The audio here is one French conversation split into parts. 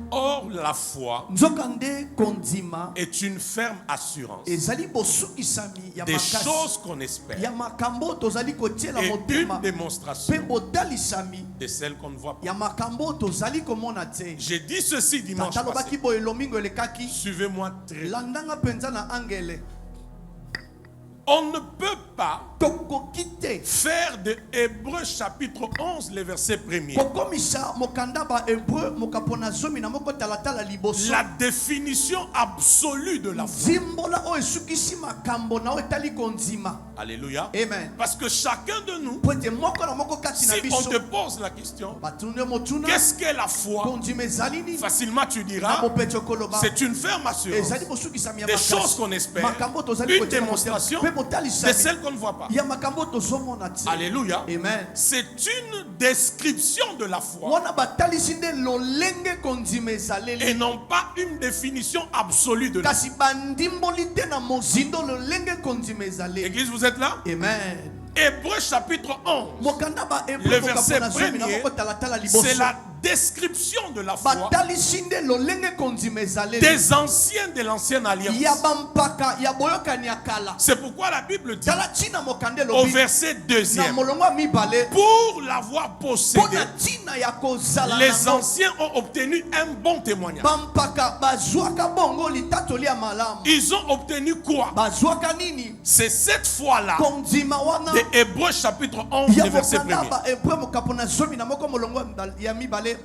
Or, la foi est une ferme assurance des choses qu'on espère et une démonstration de celles qu'on ne voit pas. J'ai dit ceci dimanche passé. Suivez-moi très bien. On ne peut pas faire de Hébreux chapitre 11, le verset 1er, la définition absolue de la foi. Alléluia. Amen. Parce que chacun de nous, si on te pose la question, qu'est-ce qu'est la foi? Facilement tu diras, c'est une ferme assurance des choses qu'on espère, une démonstration de celles qu'on ne voit pas. Alléluia. Amen. C'est une description de la foi et non pas une définition absolue de la foi. Église, vous êtes là? Amen. Hébreux chapitre 11, le verset 1er, c'est la description de la foi des anciens de l'ancienne alliance. C'est pourquoi la Bible dit au verset 2e, pour l'avoir possédé, les anciens ont obtenu un bon témoignage. Ils ont obtenu quoi? C'est cette foi-là de Hébreux chapitre 11, le verset 1er.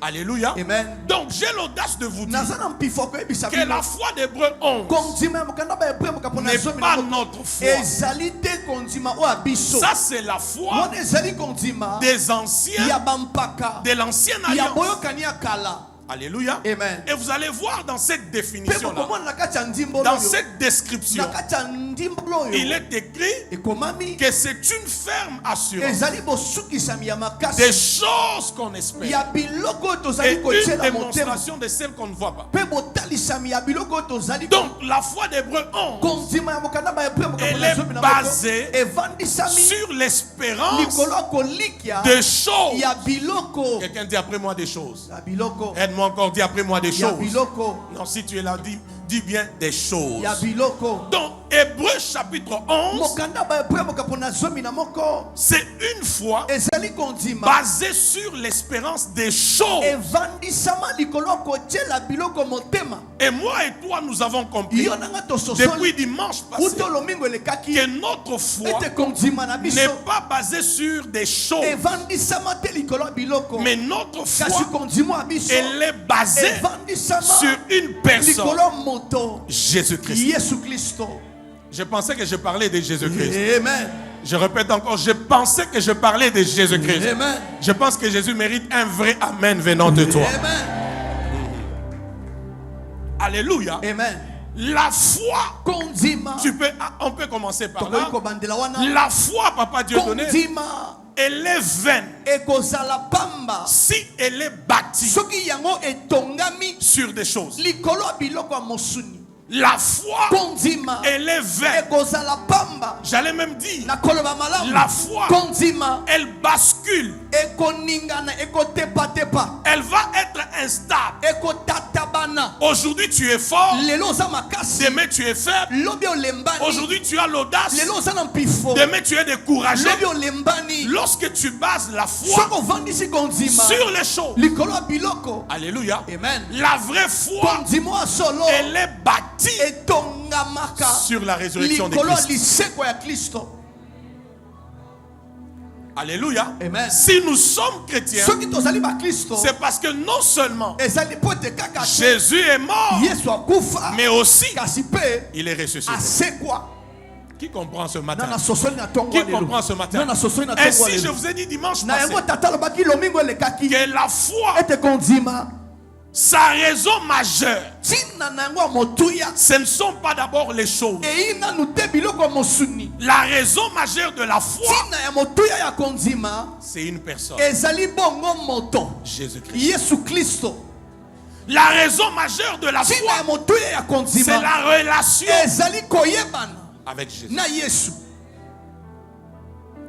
Alléluia. Amen. Donc j'ai l'audace de vous dire que la foi d'Hébreux 11 n'est pas notre foi. Ça c'est la foi des anciens de l'ancienne alliance. Alléluia. Amen. Et vous allez voir dans cette définition-là, dans cette description, il est écrit que c'est une ferme assurance des choses qu'on espère et une démonstration de celles qu'on ne voit pas. Donc la foi d'Hébreux 11, elle est basée sur l'espérance des choses. Quelqu'un dit après moi des choses. Aide-moi encore, dis après moi des choses. Non, si tu es là, dis bien des choses. Donc, Hébreux chapitre 11, c'est une foi basée sur l'espérance des choses. Et moi et toi, nous avons compris depuis dimanche passé que notre foi n'est pas basée sur des choses, mais notre foi, elle est basée sur une personne, Jésus-Christ. Je pensais que je parlais de Jésus-Christ. Amen. Je répète encore, je pensais que je parlais de Jésus-Christ. Amen. Je pense que Jésus mérite un vrai amen venant de toi. Amen. Alléluia. Amen. La foi, on peut commencer par là. La foi, Papa Dieu donné, elle est vaine si elle est bâtie sur des choses. La foi, elle est vaine. J'allais même dire, la foi, elle bascule. Elle va être instable. Aujourd'hui tu es fort, demain tu es faible. Aujourd'hui tu as l'audace, demain tu es découragé. Lorsque tu bases la foi sur les choses, alléluia, Amen. la vraie foi, elle est bâtie sur la résurrection de Christ. Alléluia. Amen. Si nous sommes chrétiens, c'est parce que non seulement Jésus est mort, mais aussi il est ressuscité. Qui comprend ce matin? Qui comprend ce matin? Ainsi, je vous ai dit dimanche passé que la foi, sa raison majeure, ce ne sont pas d'abord les choses. La raison majeure de la foi, c'est une personne, Jésus-Christ. La raison majeure de la foi, c'est la relation avec Jésus.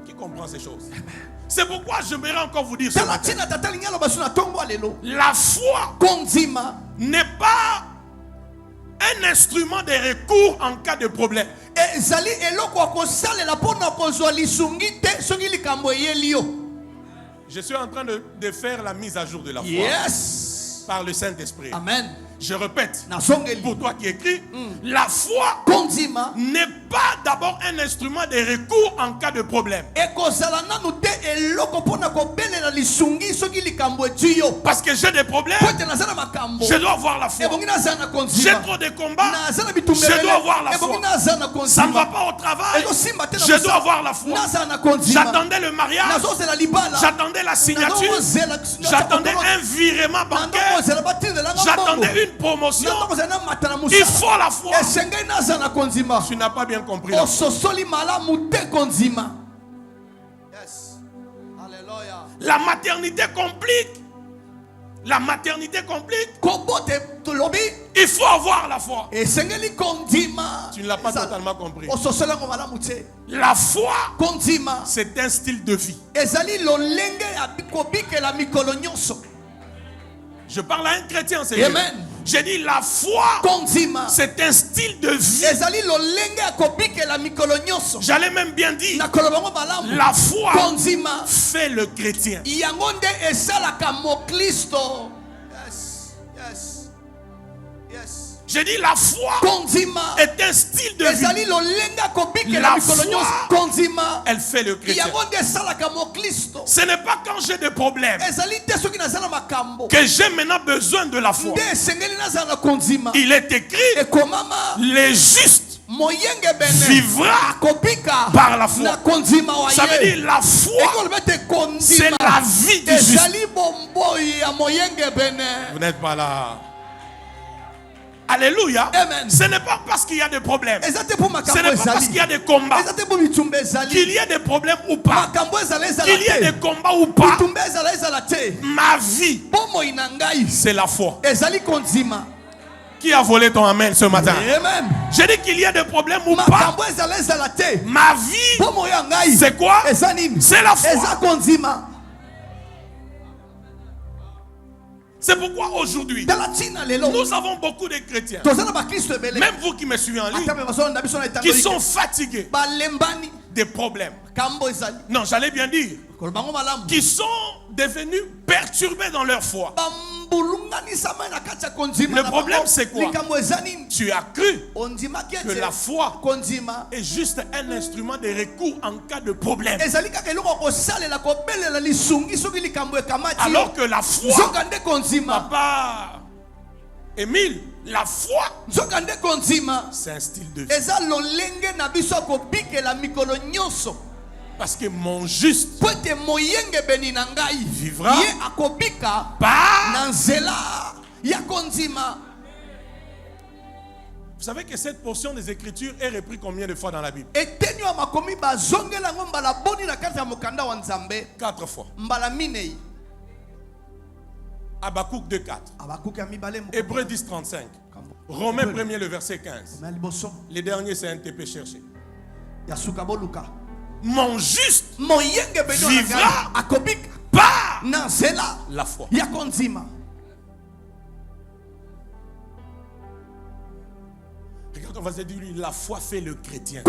Qui comprend ces choses? C'est pourquoi j'aimerais encore vous dire ce matin. La foi n'est pas un instrument de recours en cas de problème. Je suis en train de faire la mise à jour de la foi. Yes. Par le Saint-Esprit. Amen. Je répète, pour toi qui écris, la foi n'est pas d'abord un instrument de recours en cas de problème. Parce que j'ai des problèmes, je dois avoir la foi. J'ai trop de combats, je dois avoir la foi. Ça ne va pas au travail, je dois avoir la foi. J'attendais le mariage, j'attendais la signature, j'attendais un virement bancaire, j'attendais une promotion. Il faut la foi. Tu n'as pas bien compris la foi. La maternité complique. La maternité complique. Il faut avoir la foi. Tu ne l'as pas totalement compris. La foi, c'est un style de vie. Je parle à un chrétien, c'est Amen. J'ai dit la foi, c'est un style de vie. J'allais même bien dire, la foi fait le chrétien. J'ai dit la foi est un style de vie. La foi, elle fait le chrétien. Ce n'est pas quand j'ai des problèmes que j'ai maintenant besoin de la foi. Il est écrit, les justes vivra par la foi. Ça veut dire la foi, c'est la vie du juste. Vous n'êtes pas là. Alléluia. Amen. Ce n'est pas parce qu'il y a des problèmes. Ce n'est pas parce qu'il y a des combats. Qu'il y ait des problèmes ou pas. Qu'il y ait des combats ou pas. Ma vie, c'est la foi. Qui a volé ton amen ce matin? Amen. J'ai dit qu'il y a des problèmes ou pas. Ma vie, c'est quoi? C'est la foi. C'est pourquoi aujourd'hui, nous avons beaucoup de chrétiens, même vous qui me suivez en ligne, qui sont fatigués des problèmes. Non, j'allais bien dire, qui sont devenus perturbés dans leur foi. Le problème, c'est quoi? Tu as cru que la foi est juste un instrument de recours en cas de problème. Alors que la foi, papa Émile, la foi, c'est un style de vie. Parce que mon juste vivra par. Vous savez que cette portion des Écritures est reprise combien de fois dans la Bible? 4 fois. Habakkuk 2:4. Hébreux 10:35. Romains 1er le verset 15. Les derniers c'est un TP cherché. Mon juste vivra par la foi. Regarde, on va se dire lui, la foi fait le chrétien.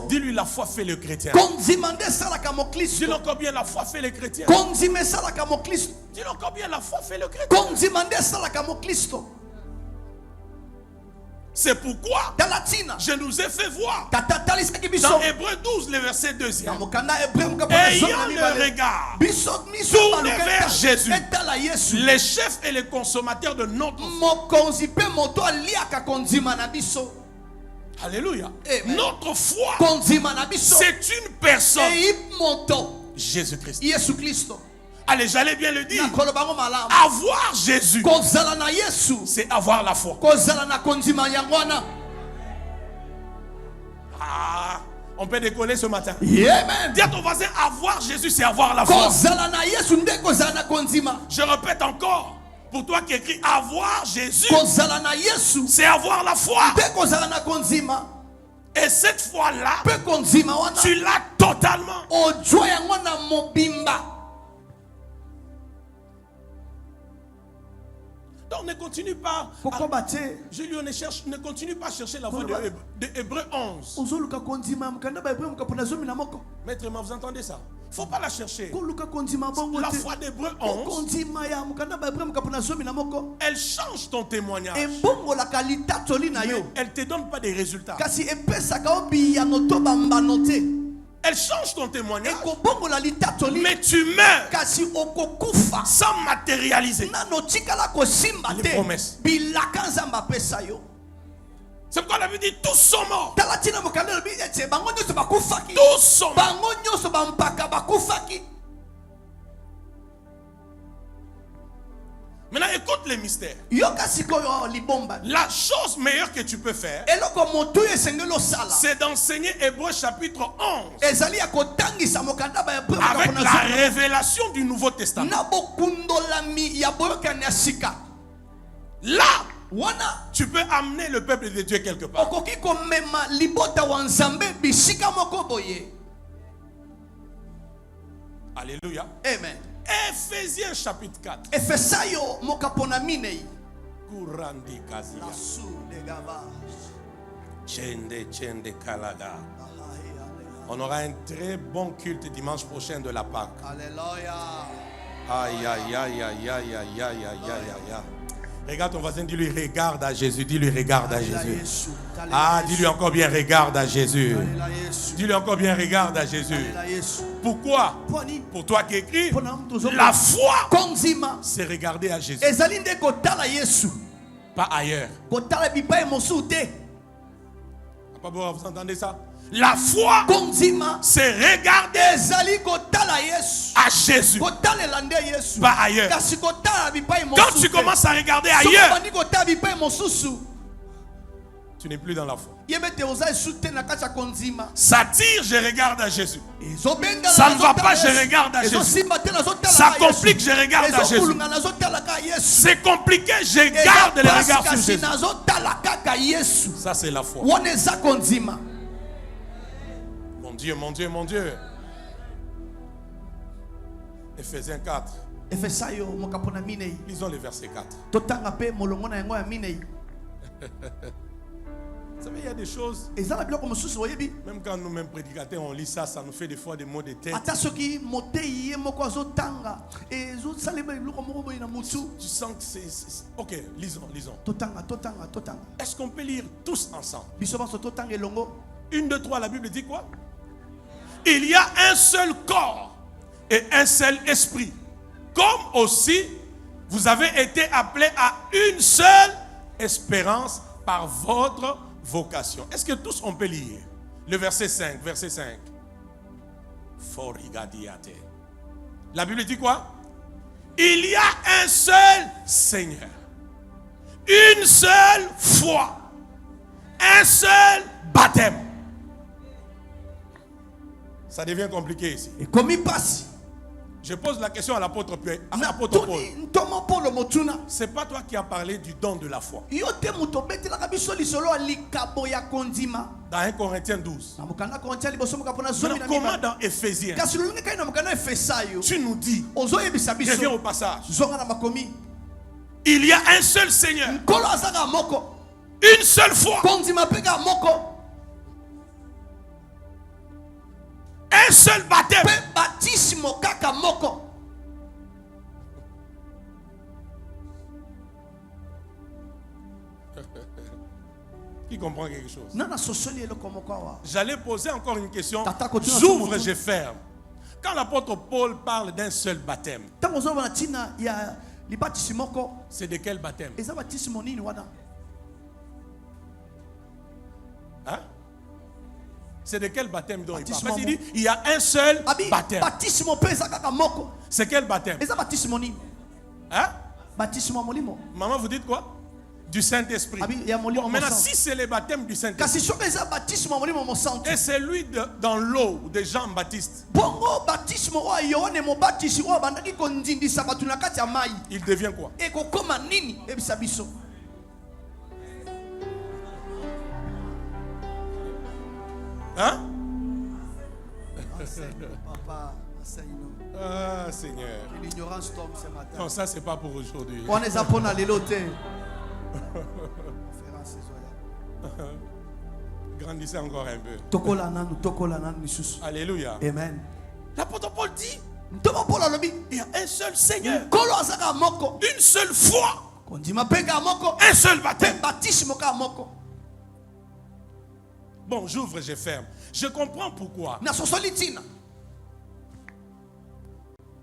Dis-lui, la foi fait le chrétien. Dis-le encore bien, la foi fait le chrétien. Dis-le encore bien, la foi fait le chrétien. C'est pourquoi je nous ai fait voir dans Hébreux 12, le verset 2e. Ayant le regard tourné vers Jésus, le chef et le consommateur de notre foi. Alléluia. Notre foi, c'est une personne. Jésus-Christ. Allez, j'allais bien le dire. Avoir Jésus, c'est avoir la foi. Ah, on peut décoller ce matin. Amen. Dis à ton voisin, avoir Jésus, c'est avoir la foi. Je répète encore, pour toi qui écris, avoir Jésus, c'est avoir la foi. Et cette foi-là, tu l'as totalement. Donc ne continue pas. Je lui ne continue pas à chercher la voix de Hébreux 11. Maître, vous entendez ça? Il ne faut pas la chercher. La foi d'Hébreux 11, elle change ton témoignage. Mais elle ne te donne pas des résultats. Elle change ton témoignage, mais tu meurs sans matérialiser les promesses. C'est pourquoi la Bible dit tous sont morts. Tous sont morts. Maintenant, écoute les mystères. La chose meilleure que tu peux faire, c'est d'enseigner Hébreux chapitre 11 avec la révélation du Nouveau Testament. Là, tu peux amener le peuple de Dieu quelque part. Alléluia. Amen. Ephésiens chapitre 4. Kurandi Kazia. Chende Kalaga. On aura un très bon culte dimanche prochain de la Pâque. Alléluia. Aïe, aïe, aïe, aïe, aïe, aïe, aïe, aïe, aïe. Regarde ton voisin, dis-lui regarde à Jésus. Dis-lui regarde à Jésus. Ah, dis-lui encore bien regarde à Jésus. Dis-lui encore bien regarde à Jésus. Pourquoi? Pour toi qui écris, la foi, c'est regarder à Jésus. Pas ailleurs. Vous entendez ça? La foi, c'est regarder à Jésus, pas ailleurs. Quand tu commences à regarder ailleurs, tu n'es plus dans la foi. Ça tire, je regarde à Jésus. Ça ne va pas, je regarde à Jésus. Ça complique, je regarde à Jésus. C'est compliqué, je garde le regard sur Jésus. Ça, c'est la foi. Mon Dieu, mon Dieu, mon Dieu. Ephésiens 4. Lisons le verset 4. Vous savez, il y a des choses, même quand nous-mêmes prédicateurs, on lit ça, ça nous fait des fois des maux de tête. Tu sens que c'est... Ok, lisons. Est-ce qu'on peut lire tous ensemble? 1, 2, 3, la Bible dit quoi? Il y a un seul corps et un seul esprit. Comme aussi, vous avez été appelés à une seule espérance par votre vocation. Est-ce que tous on peut lire? Le verset 5. La Bible dit quoi? Il y a un seul Seigneur, une seule foi, un seul baptême. Ça devient compliqué ici. Et comme il passe, je pose la question à l'apôtre Paul. C'est pas toi qui as parlé du don de la foi. Dans 1 Corinthiens 12. Maintenant, comment dans Éphésiens tu nous dis, je viens au passage, il y a un seul Seigneur, une seule foi, un seul baptême. Qui comprend quelque chose? J'allais poser encore une question. J'ouvre, je ferme. Quand l'apôtre Paul parle d'un seul baptême, c'est de quel baptême? Hein? C'est de quel baptême dont il parle? Parce qu'il dit il y a un seul baptême. C'est quel baptême? Hein? Maman, vous dites quoi? Du Saint-Esprit. Bon, maintenant, si c'est le baptême du Saint-Esprit, et c'est lui dans l'eau de Jean-Baptiste, il devient quoi? Hein? Papa, ah, Seigneur. L'ignorance tombe ce matin. Non, ça, c'est pas pour aujourd'hui. On est apprenant à l'élote. Grandissez encore un peu. Alléluia. Amen. L'apôtre Paul dit, il y a un seul Seigneur, une seule foi, un seul baptême. Bon, j'ouvre et je ferme. Je comprends pourquoi.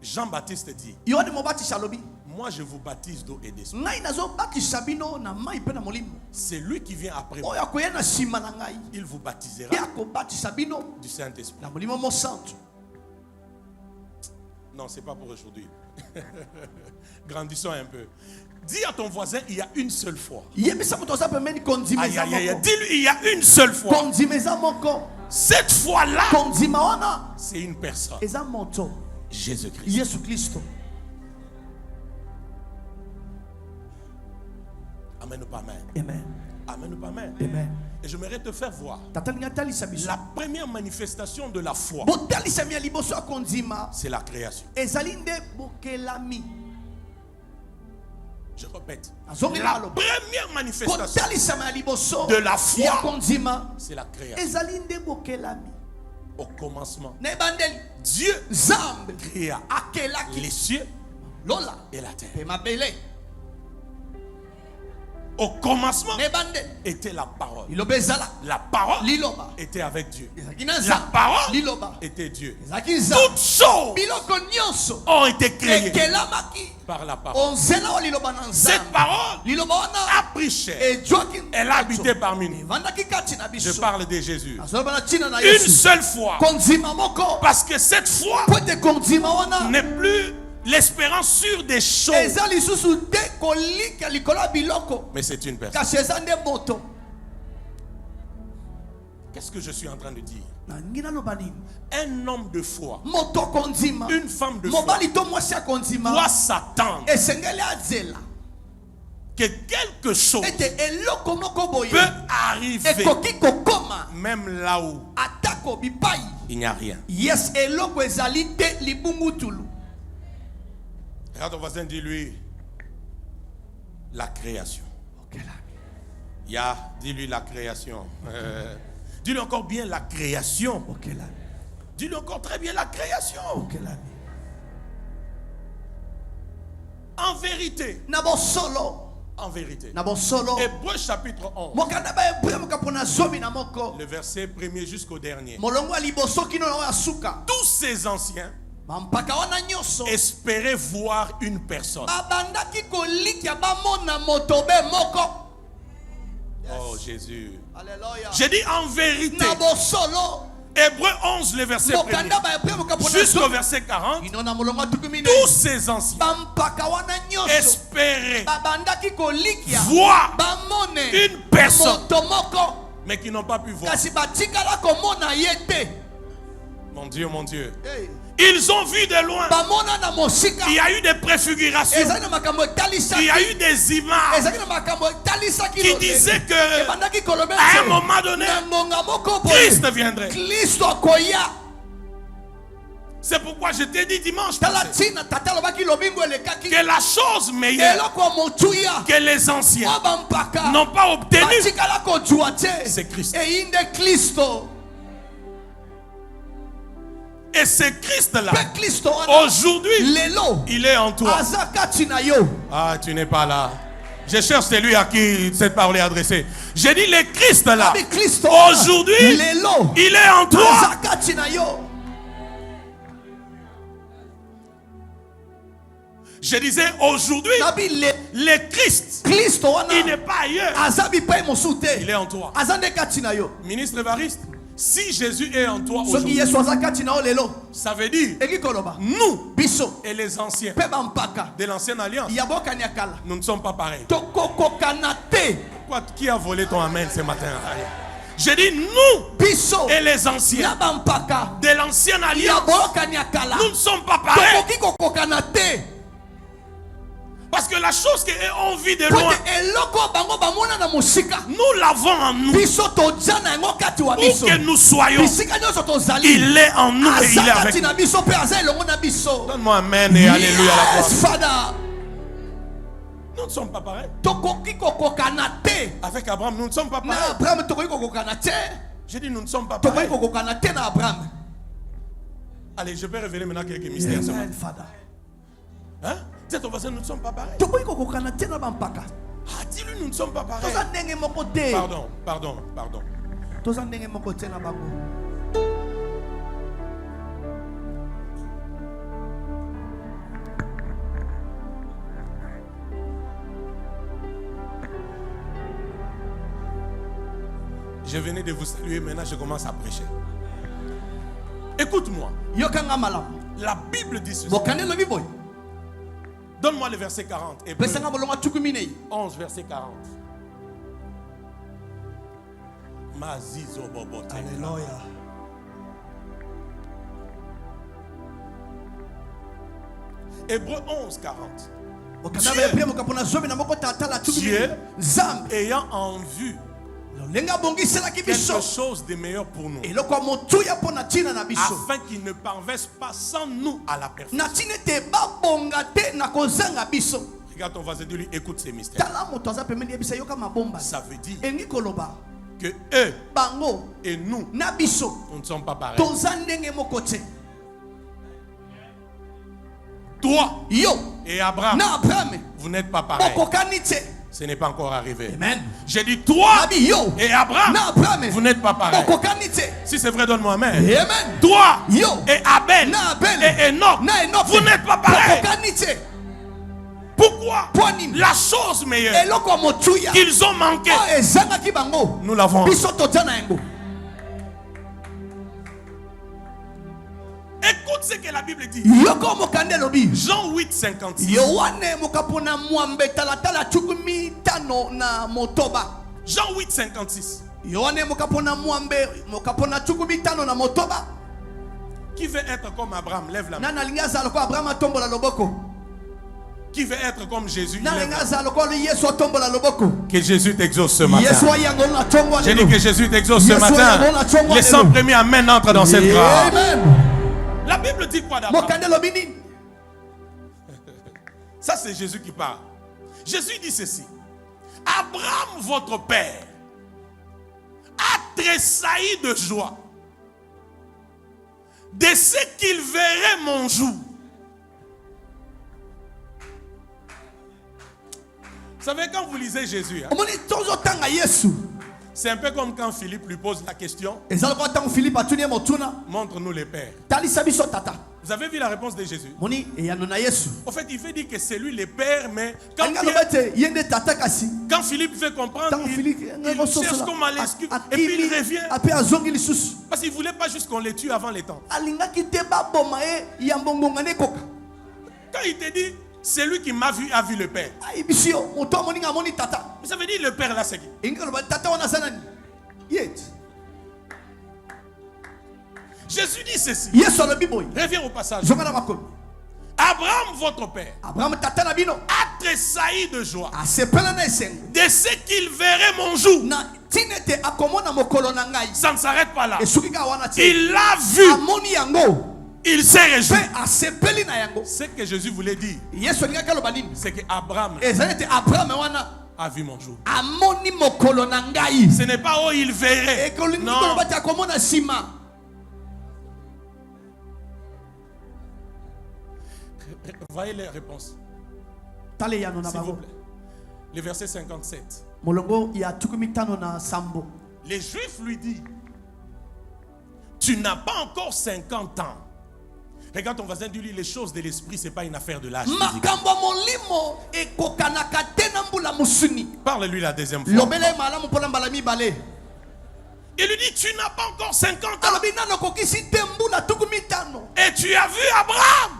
Jean-Baptiste dit, moi je vous baptise d'eau et d'esprit. C'est lui qui vient après moi. Il vous baptisera du Saint-Esprit. Non, c'est pas pour aujourd'hui. Grandissons un peu. Dis à ton voisin, il y a une seule foi. Aïe, aïe, aïe. Dis-lui, il y a une seule foi. Cette foi-là, c'est une personne. Jésus-Christ. Amen ou pas amen? Amen. Amen ou pas amen? Amen. Et j'aimerais te faire voir la première manifestation de la foi. C'est la création. Je répète. La première manifestation de la foi, c'est la création. Au commencement, Dieu créa les cieux et la terre. Au commencement était la parole. La parole était avec Dieu. La parole était Dieu. Toutes choses ont été créées par la parole. Cette parole a pris chair. Elle a habité parmi nous. Je parle de Jésus. Une seule fois. Parce que cette foi n'est plus l'espérance sur des choses. Mais c'est une personne. Qu'est-ce que je suis en train de dire? Un homme de foi, une femme de foi doit s'attendre que quelque chose peut arriver même là où il n'y a rien. Regarde ton voisin, dis-lui la création. Dis-lui la création. Dis-lui encore bien la création. Dis-lui encore très bien la création. En vérité. En vérité. Hébreux chapitre 11. Le verset premier jusqu'au dernier. Tous ces anciens espéraient voir une personne. Oh Jésus. J'ai dit en vérité. Hébreux 11, le verset 1 jusqu'au verset 40. Tous ces anciens espéraient voir une personne, mais qui n'ont pas pu voir. Mon Dieu, mon Dieu. Ils ont vu de loin. Il y a eu des préfigurations. Il y a eu des images qui disaient que à un moment donné, Christ viendrait. C'est pourquoi je t'ai dit dimanche passé que la chose meilleure que les anciens n'ont pas obtenue, c'est Christ. Et ce Christ-là, aujourd'hui, il est en toi. Ah, tu n'es pas là. Je cherche celui à qui cette parole est adressée. J'ai dit le Christ-là, aujourd'hui, il est en toi. Je disais aujourd'hui, le Christ, il n'est pas ailleurs. Il est en toi. Ministre Évariste, si Jésus est en toi aujourd'hui, ça veut dire nous et les anciens de l'ancienne alliance, nous ne sommes pas pareils. Pourquoi, qui a volé ton amen ce matin? Je dis nous et les anciens de l'ancienne alliance, nous ne sommes pas pareils. Parce que la chose qu'on vit de loin, nous l'avons en nous. Où que nous soyons, il est en nous et il est avec nous. Donne-moi amen et alléluia à la croix. Nous ne sommes pas pareils. Avec Abraham, nous ne sommes pas pareils. J'ai dit nous ne sommes pas pareils. Allez, je peux révéler maintenant quelques mystères. Hein? C'est ton voisin, nous ne sommes pas pareils. Ah, dis-lui, nous ne sommes pas pareils. Pardon. Je venais de vous saluer, maintenant je commence à prêcher. Écoute-moi. La Bible dit ceci. Donne-moi le verset 40. Hébreux 11, verset 40. Alléluia. Hébreux 11, 40. Dieu ayant en vue quelque chose de meilleur pour nous, afin qu'il ne parvesse pas sans nous à la perfection. Regarde ton voisin, dis-lui, écoute ces mystères. Ça veut dire que eux et nous ne sommes pas pareils. Toi et Abraham, vous n'êtes pas pareils. Ce n'est pas encore arrivé. Amen. J'ai dit toi et Abraham, vous n'êtes pas pareils. Si c'est vrai, donne-moi amen. Amen. Toi et Abel et Enoch, vous n'êtes pas pareils. Pourquoi? La chose meilleure qu'ils ont manqué, nous l'avons. Écoute ce que la Bible dit. Jean 8, 56. Jean 8, 56. Qui veut être comme Abraham? Lève la main. Qui veut être comme Jésus? Que Jésus t'exauce ce matin. J'ai dit que Jésus t'exauce ce matin. Les 100 premiers amen entrent dans cette grâce. La Bible dit quoi d'Abraham? Ça c'est Jésus qui parle. Jésus dit ceci. Abraham, votre père, a tressailli de joie de ce qu'il verrait mon jour. Vous savez, quand vous lisez Jésus, c'est un peu comme quand Philippe lui pose la question. Montre-nous les pères. Vous avez vu la réponse de Jésus? En fait, il veut dire que c'est lui le père, mais quand Philippe veut comprendre, il cherche comment l'excuser. Et puis il revient. Parce qu'il ne voulait pas juste qu'on les tue avant les temps. Quand il te dit, c'est lui qui m'a vu, a vu le père. Ça veut dire le père là, c'est qui? Jésus dit ceci. Reviens au passage. Abraham, votre père, a tressailli de joie de ce qu'il verrait mon jour. Ça ne s'arrête pas là. Il l'a vu. Il s'est réjoui. Ce que Jésus voulait dire, c'est que Abraham a vu mon jour. Ce n'est pas où il verrait. Non. Voyez les réponses. S'il vous plaît. Le verset 57. Les Juifs lui disent, tu n'as pas encore 50 ans. Regarde ton voisin, dis-lui, les choses de l'esprit, ce n'est pas une affaire de l'âge. Parle-lui la deuxième fois. Il lui dit, tu n'as pas encore 50 ans. Et tu as vu Abraham.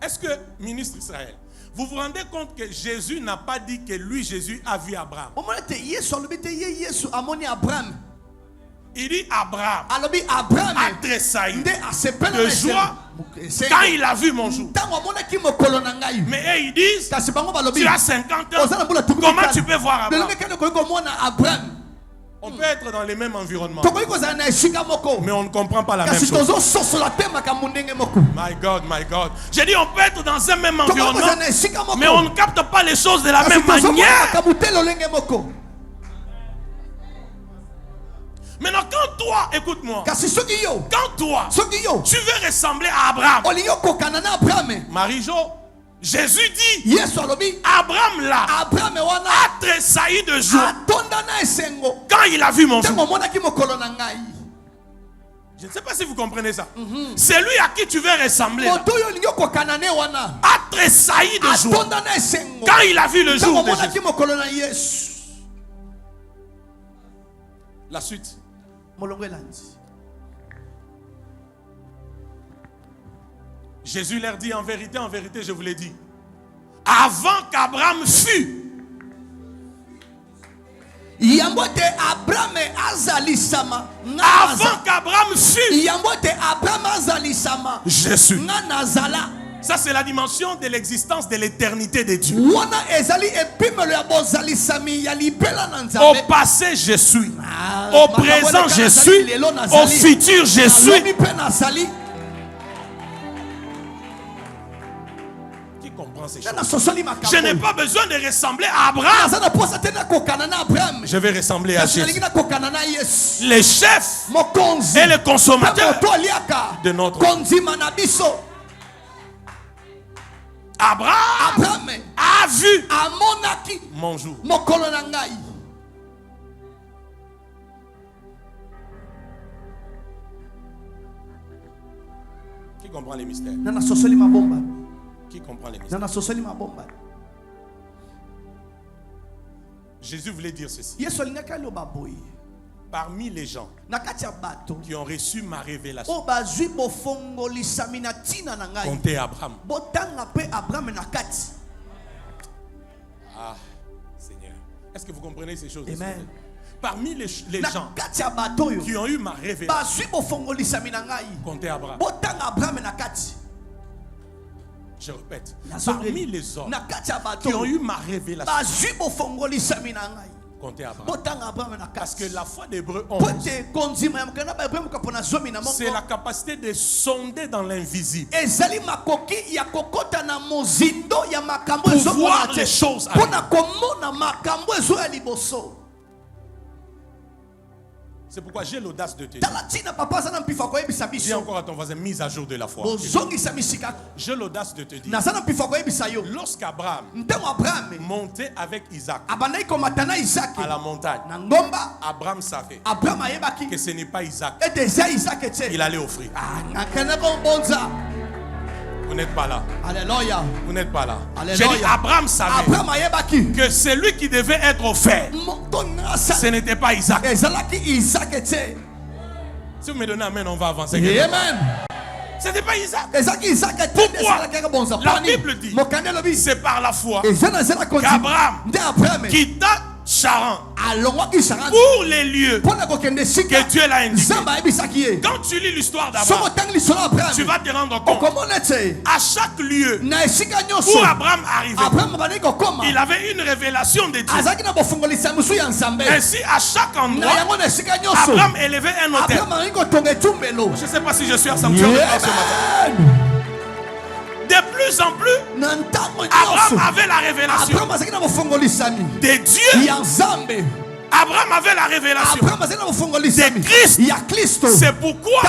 Est-ce que, ministre Israël, vous vous rendez compte que Jésus n'a pas dit que lui, Jésus, a vu Abraham? Il dit Abraham a tressailli de joie quand il a vu mon jour. Mais ils disent, tu as 50 ans, comment tu peux voir Abraham? On peut être dans les mêmes environnements, mais on ne comprend pas la même chose. My God, my God. J'ai dit on peut être dans un même environnement, mais on ne capte pas les choses de la même manière. Maintenant, quand toi, écoute-moi, quand toi, tu veux ressembler à Abraham, Marie-Jo, Jésus dit, Abraham là a tressailli de joie quand il a vu mon jour. Je ne sais pas si vous comprenez ça. C'est lui à qui tu veux ressembler là a tressailli de joie quand il a vu le jour de Jésus. La suite. Jésus leur dit en vérité, je vous l'ai dit, avant qu'Abraham fût, avant qu'Abraham fût, je suis. Ça c'est la dimension de l'existence de l'éternité de Dieu. Au passé je suis, au présent je suis, au futur je suis. Qui comprend ces choses? Je n'ai pas besoin de ressembler à Abraham. Je vais ressembler à Jésus, le chef et le consommateur de notre vie. Abraham a vu mon jour. Qui comprend les mystères? Qui comprend les mystères? Jésus voulait dire ceci. Parmi les gens qui ont reçu ma révélation, comptez Abraham. Ah, Seigneur. Est-ce que vous comprenez ces choses? Amen. Parmi les gens qui ont eu ma révélation, comptez Abraham. Je répète, parmi les hommes qui ont eu ma révélation, comptez Abraham. Parce que la foi d'Hébreux 11, c'est la capacité de sonder dans l'invisible pour voir les choses arriver. C'est pourquoi j'ai l'audace de te dire. Dis encore à ton voisin, mise à jour de la foi. J'ai l'audace de te dire. Lorsqu'Abraham montait avec Isaac à la montagne, Abraham savait que ce n'est pas Isaac qu'il allait offrir. Vous n'êtes pas là. Alléluia. Vous n'êtes pas là. J'ai dit Abraham savait que celui qui devait être offert, ce n'était pas Isaac. Si vous me donnez amen, on va avancer. Amen. Ce n'était pas Isaac. Pourquoi? La Bible dit, c'est par la foi qu'Abraham quitta Charan pour les lieux que Dieu l'a indiqués. Quand tu lis l'histoire d'Abraham, tu vas te rendre compte, à chaque lieu où Abraham arrivait, il avait une révélation de Dieu. Ainsi, à chaque endroit, Abraham élevait un autel. Je ne sais pas si je suis à sanctuaire ce matin. De plus en plus, Abraham avait la révélation de Dieu. Abraham avait la révélation de Christ. C'est pourquoi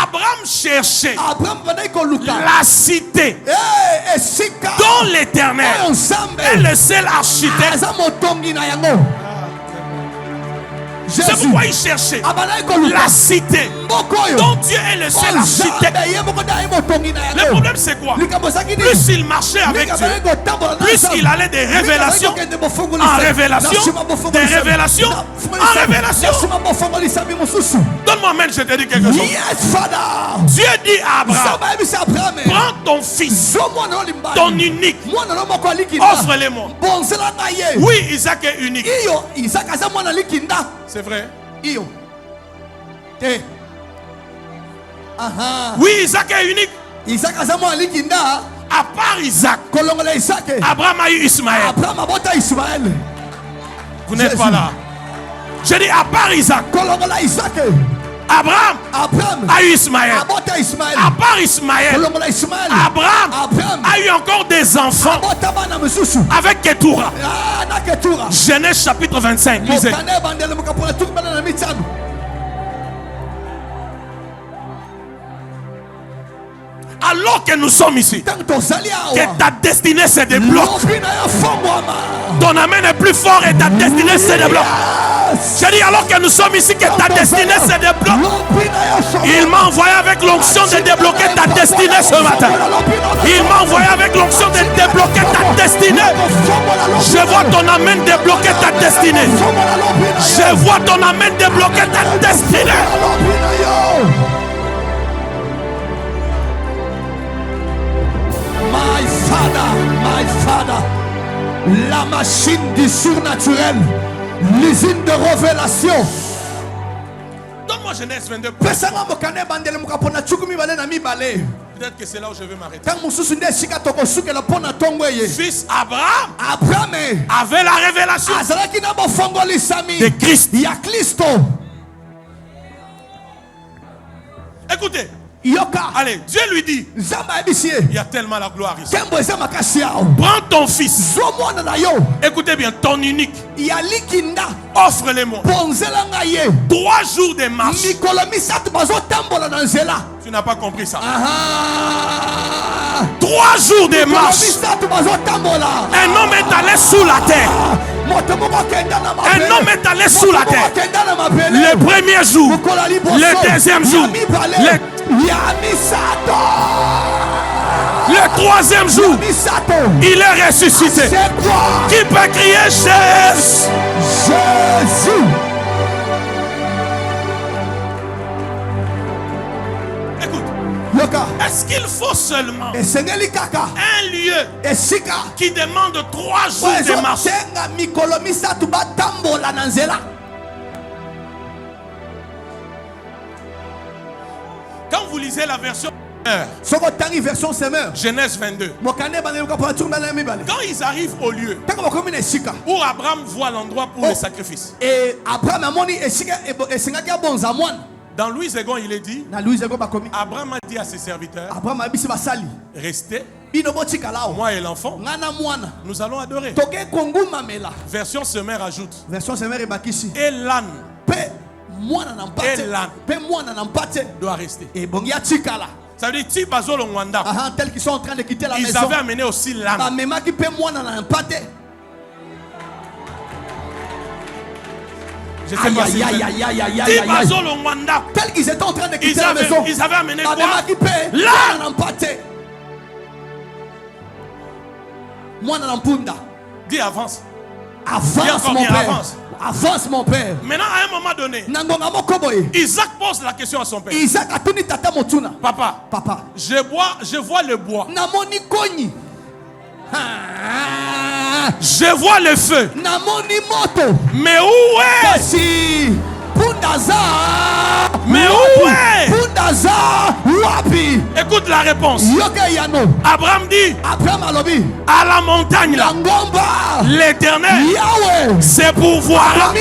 Abraham cherchait la cité dont l'Éternel est le seul architecte. C'est pourquoi il cherchait la cité dont Dieu est le seul architecte. Le problème c'est quoi? Plus il marchait avec Dieu, plus il allait de révélation en révélation, de révélation en révélation. Donne-moi même, je te dis quelque chose. Dieu dit à Abraham, prends ton fils, ton unique, offre-le-moi. Oui, Isaac est unique. C'est vrai. Oui, Isaac est unique. Isaac a zamo alikinda. À part Isaac, Kolongola Isaac. Abraham a eu Ismaël. Abraham a bota Ismaël. Vous n'êtes pas là. Je dis à part Isaac. Kolongola Isaac. Abraham a eu Ismaël. A bota Ismaël. À part Ismaël. Kolongola Ismaël. Abraham a eu encore des enfants. A bota bana mususu. Avec Ketura. Ah, na Ketura. Genèse chapitre 25. Lisez. Alors que nous sommes ici, que ta destinée se débloque. Ton amen est plus fort et ta destinée se débloque. J'ai dit alors que nous sommes ici, que ta destinée se débloque. Il m'a envoyé avec l'onction de débloquer ta destinée ce matin. Il m'a envoyé avec l'onction de débloquer ta destinée. Je vois ton amen débloquer ta destinée. Je vois ton amen débloquer ta destinée. My Father, la machine du surnaturel, l'usine de révélation. Donne-moi Genèse 22. Peut-être que c'est là où je vais m'arrêter. Fils Abraham avait la révélation de Christ. Écoutez. Allez, Dieu lui dit, il y a tellement la gloire ici. Prends ton fils. Écoutez bien, ton unique. Offre-le-moi. 3 jours de marche. Tu n'as pas compris ça. 3 jours de marche. Un homme est allé sous la terre. Un homme est allé sous la terre. Le premier jour, le deuxième jour, le 3e jour, il est ressuscité. Qui peut crier Jésus? Jésus. Écoute, est-ce qu'il faut seulement un lieu qui demande 3 jours de marche? Quand vous lisez la version Genèse 22, quand ils arrivent au lieu où Abraham voit l'endroit pour le sacrifice, dans Louis II, il est dit, Abraham a dit à ses serviteurs, restez, moi et l'enfant, nous allons adorer. Version Semeur ajoute, et l'âne doit rester. Ça veut dire tels qui sont en train de quitter la maison. Ils avaient amené aussi l'âne. Je sais pas si tels qu'ils étaient en train de quitter la maison. Ils avaient amené quoi? L'âne. Dis avance. Avance mon père. Avance mon père. Maintenant à un moment donné, Isaac pose la question à son père. Papa, je vois le bois. Je vois le feu. Mais où est? Mais où est? Écoute la réponse. Abraham dit, à la montagne là, l'Éternel, c'est pour voir.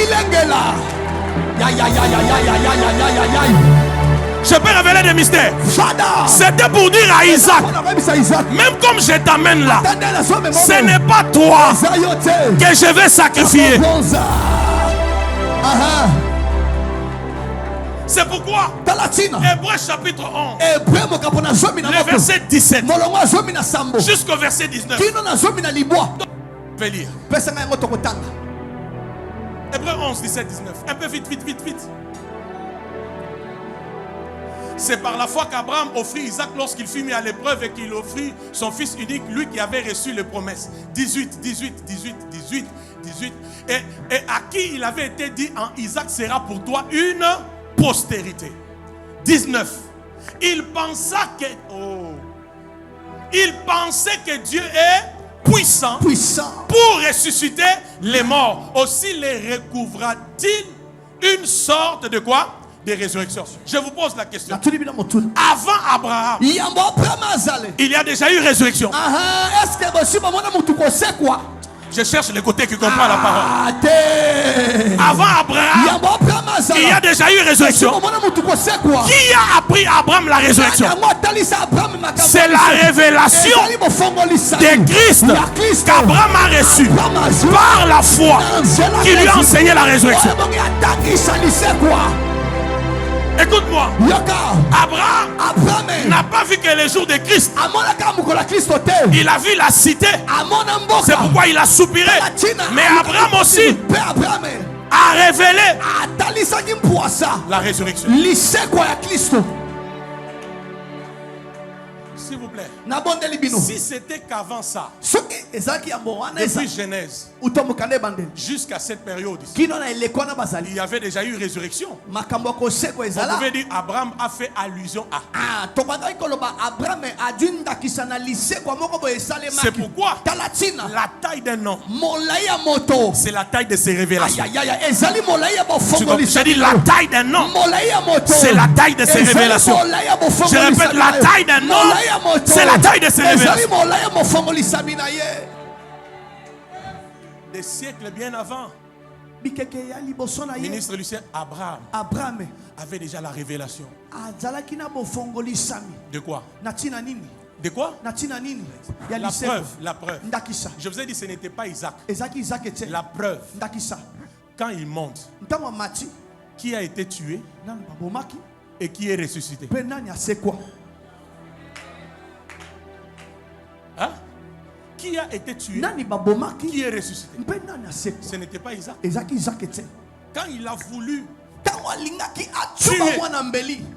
Je peux révéler des mystères. C'était pour dire à Isaac, même comme je t'amène là, ce n'est pas toi que je vais sacrifier. C'est pourquoi Hébreux chapitre 11, le verset 17 jusqu'au verset 19. Je vais lire. Hébreux 11, 17, 19. Un peu vite. C'est par la foi qu'Abraham offrit Isaac lorsqu'il fut mis à l'épreuve et qu'il offrit son fils unique, lui qui avait reçu les promesses. 18. Et à qui il avait été dit en Isaac sera pour toi une postérité. 19. Il pensait que Dieu est puissant pour ressusciter les morts. Aussi les recouvra-t-il une sorte de quoi? des résurrections. Je vous pose la question. Avant Abraham, il y a déjà eu résurrection. Je cherche le côté qui comprend la parole. Avant Abraham, il y a déjà eu résurrection. Qui a appris à Abraham la résurrection? C'est la révélation de Christ qu'Abraham a reçu par la foi qui lui a enseigné la résurrection. Écoute-moi, Abraham n'a pas vu que les jours de Christ. Il a vu la cité. C'est pourquoi il a soupiré. Mais Abraham aussi a révélé la résurrection. S'il vous plaît. Si c'était qu'avant ça, depuis Genèse jusqu'à cette période ici, il y avait déjà eu résurrection. On pouvait dire Abraham a fait allusion à. C'est pourquoi la taille d'un homme, c'est la taille de ses révélations. Je dis la taille d'un homme, c'est la taille de ses révélations. Je répète, la taille d'un homme, c'est la taille de ses révélations. Des siècles bien avant, ministre Lucien, Abraham avait déjà la révélation. De quoi? De quoi? La preuve. Je vous ai dit, ce n'était pas Isaac. La preuve. Quand il monte, qui a été tué et qui est ressuscité? Hein? Qui a été tué? Qui est ressuscité? Ce n'était pas Isaac. Quand il a voulu tuer,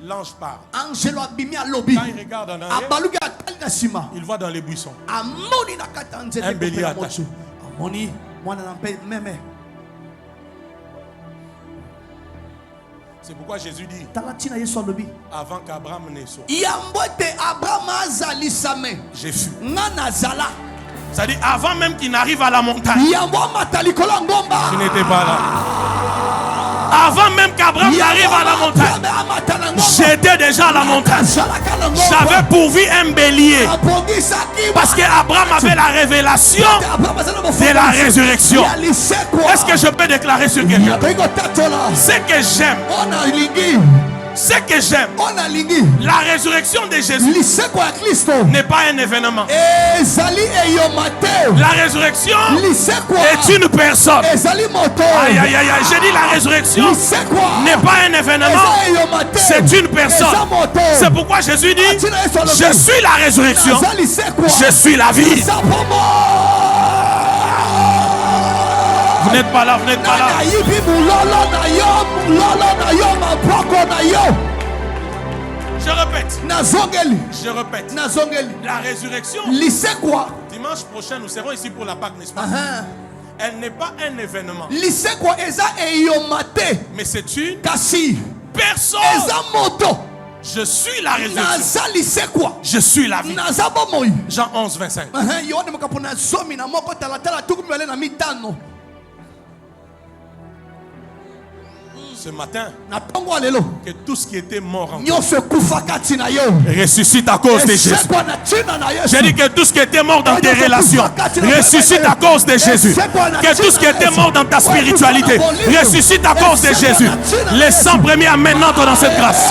l'ange part. Quand il regarde en arrière, il voit dans les buissons un bélier attaché. C'est pourquoi Jésus dit, avant qu'Abraham ne soit, j'ai fui. C'est-à-dire avant même qu'il n'arrive à la montagne, je n'étais pas là. Avant même qu'Abraham n'arrive à la montagne, j'étais déjà à la montagne. J'avais pourvu un bélier. Parce qu'Abraham avait la révélation de la résurrection. Est-ce que je peux déclarer sur quelqu'un? Ce que j'aime, la résurrection de Jésus n'est pas un événement. La résurrection est une personne. Aïe, aïe, aïe, j'ai dit la résurrection n'est pas un événement, c'est une personne. C'est pourquoi Jésus dit, je suis la résurrection, je suis la vie. Vous n'êtes pas là, vous n'êtes pas là. Je répète. La résurrection. Dimanche prochain, nous serons ici pour la Pâque, n'est-ce pas? Elle n'est pas un événement. Mais c'est une personne. Je suis la résurrection. Je suis la vie. Jean 11, 25. Ce matin, que tout ce qui était mort en toi ressuscite à cause de Jésus. J'ai dit que tout ce qui était mort dans tes relations ressuscite à cause de Jésus. Que tout ce qui était mort dans ta spiritualité ressuscite à cause de Jésus. Les 100 premiers à maintenant dans cette grâce.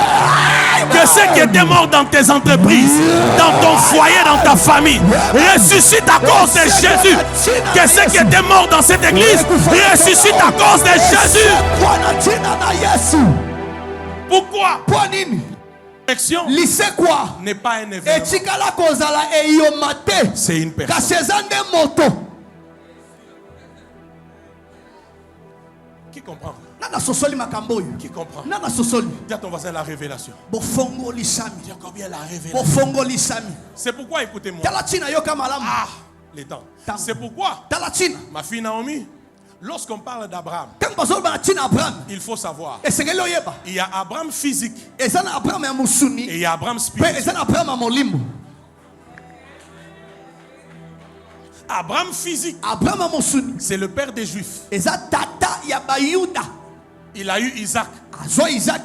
Que ce qui était mort dans tes entreprises, dans ton foyer, dans ta famille, ressuscite à cause de Jésus. Que ce qui était mort dans cette église ressuscite à cause de Jésus. Pourquoi? Résurrection n'est pas un événement. C'est une personne. Qui comprend? Qui comprend? Dis à ton voisin la révélation. Dis encore bien la révélation. C'est pourquoi, écoutez-moi. Ah, les temps. C'est pourquoi, ma fille Naomi, lorsqu'on parle d'Abraham, il faut savoir, il y a Abraham physique et il y a Abraham spirituel. Abraham physique, c'est le père des Juifs. Il a eu Isaac.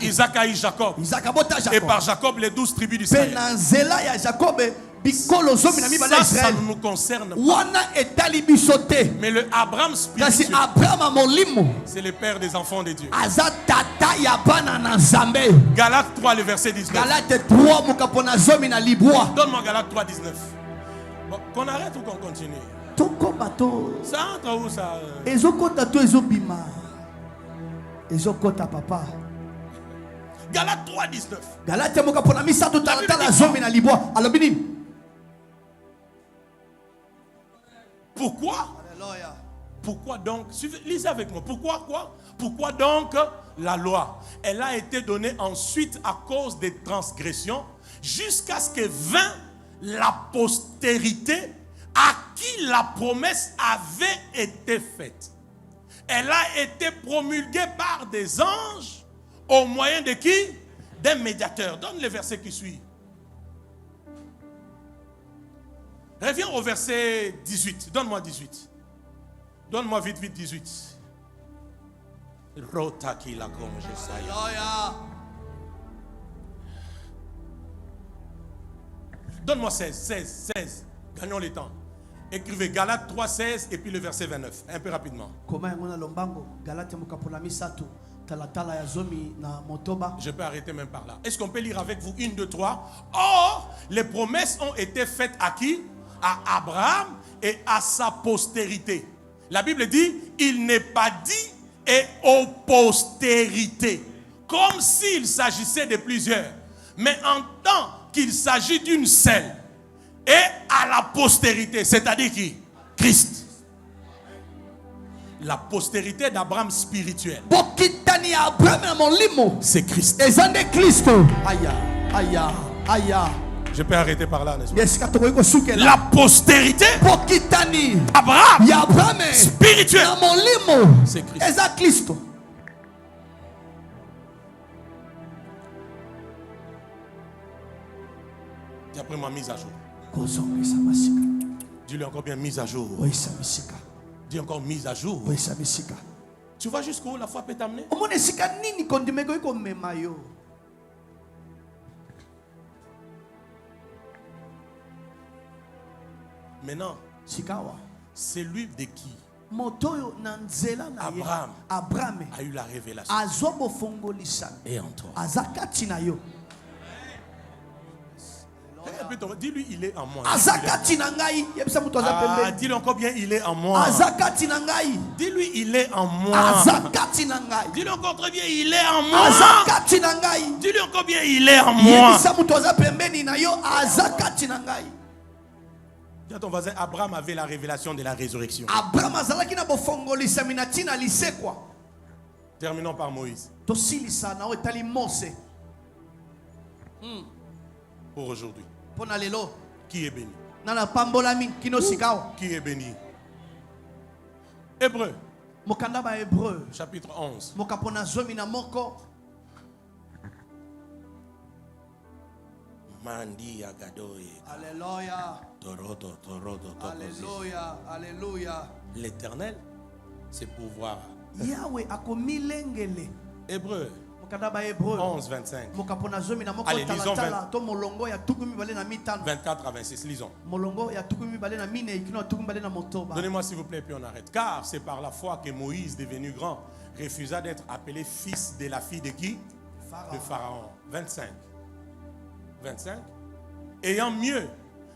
Isaac a eu Jacob. Et par Jacob, les 12 tribus d'Israël. Ça ne nous concerne pas. Mais le Abraham spirituel, c'est le père des enfants de Dieu. Galates 3, le verset 19. Donne-moi Galates 3, 19. Bon, qu'on arrête ou qu'on continue? Ça entre où ça? Galates 3, 19. Pourquoi? Pourquoi donc? Lisez avec moi. Pourquoi quoi? Pourquoi donc la loi? Elle a été donnée ensuite à cause des transgressions, jusqu'à ce que vint la postérité à qui la promesse avait été faite. Elle a été promulguée par des anges au moyen de qui? D'un médiateur. Donne le verset qui suit. Reviens au verset 18. Donne-moi 18. Donne-moi vite 18. Donne-moi 16. Gagnons le temps. Écrivez Galates 3, 16 et puis le verset 29. Un peu rapidement. Je peux arrêter même par là. Est-ce qu'on peut lire avec vous 1, 2, 3? Or, les promesses ont été faites à qui? À Abraham et à sa postérité. La Bible dit, il n'est pas dit et aux postérités, comme s'il s'agissait de plusieurs, mais en tant qu'il s'agit d'une seule, et à la postérité, c'est-à-dire qui? Christ. La postérité d'Abraham spirituelle, c'est Christ. Je peux arrêter par là, n'est-ce pas? La postérité Abraham spirituel, c'est Christ. Dis après moi mise à jour. Dis-lui encore bien mise à jour. Dis encore mise à jour. Tu vois jusqu'où la foi peut t'amener? Maintenant, c'est lui de qui Abraham a eu la révélation. Et en toi. Dis-lui, il est en moi. Dis-lui encore bien, il est en moi. Dis-lui, il est en moi. Dis-lui encore très bien, il est en moi. Dis-lui encore bien, il est en moi. Dis à ton voisin, Abraham avait la révélation de la résurrection. Terminons par Moïse. Pour aujourd'hui. Qui est béni? Qui est béni? Hébreu. Chapitre 11. Alléluia. Alléluia. Alléluia. L'éternel, c'est pouvoir. Hébreu 11, 25. Allez, lisons 24 à 26. Lisons. Donnez-moi s'il vous plaît, puis on arrête. Car c'est par la foi que Moïse, devenu grand, refusa d'être appelé fils de la fille de qui? De Pharaon. 25.